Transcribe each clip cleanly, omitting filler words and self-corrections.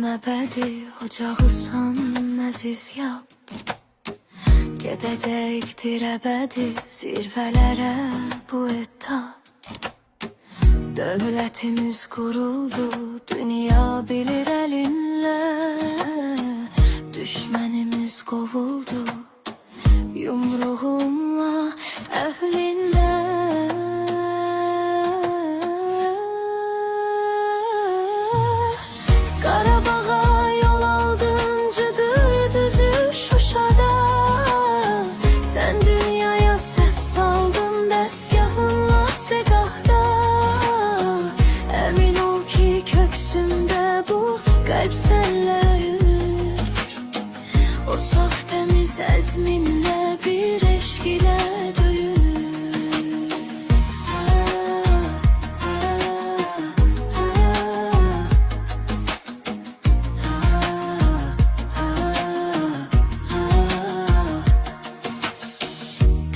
əbədi ocağısan əziz yap. Gedəcəkdir əbədi zirvələrə bu etap. Dövlətimiz quruldu, dünya bilir əlinlə. Düşmənimiz qovuldu, yumruğunla əhlinlə. Qarabağa yol aldın, Cıdır düzü Şuşada. Sən dünyaya səs saldın, dəstgahınla Segahda. Əmin ol ki köksündə bu qəlb sənlə öyünür. O saf təmiz əzminlə bir eşq ilə döyünür.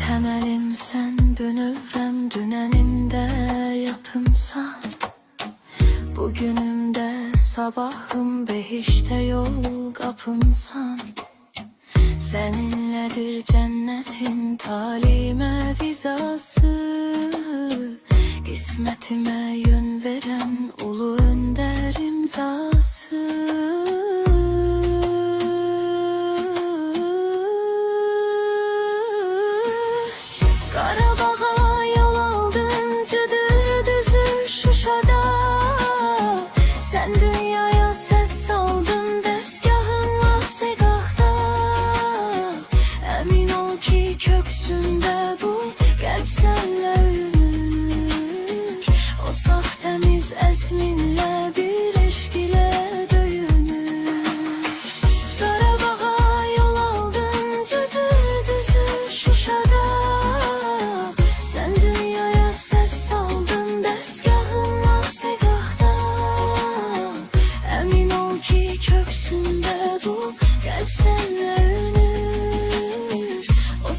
Təməlim sən bünövrəm, dünənimdə yapımsan. Bugünümdə sabahım, behişdə yol qapımsan. Səninlədir cənnətin talimə vizası. Qismətimə yön verən ulu öndər imzası. Qarabağa yol aldın, Cıdır düzü Şuşada. Sən dünyaya səs saldın, dəstgahınla Segahda. Əmin ol ki köksündə bu qəlb sənlə öyünür. O saf təmiz əzminlə bir eşq ilə döyünür. Qarabağa yol aldın, Cıdır düzü Şuşada. Sən dünyaya səs saldın, dəstgahınla Segahda. Əmin ol ki köksündə bu qəlb sənlə öyünür. O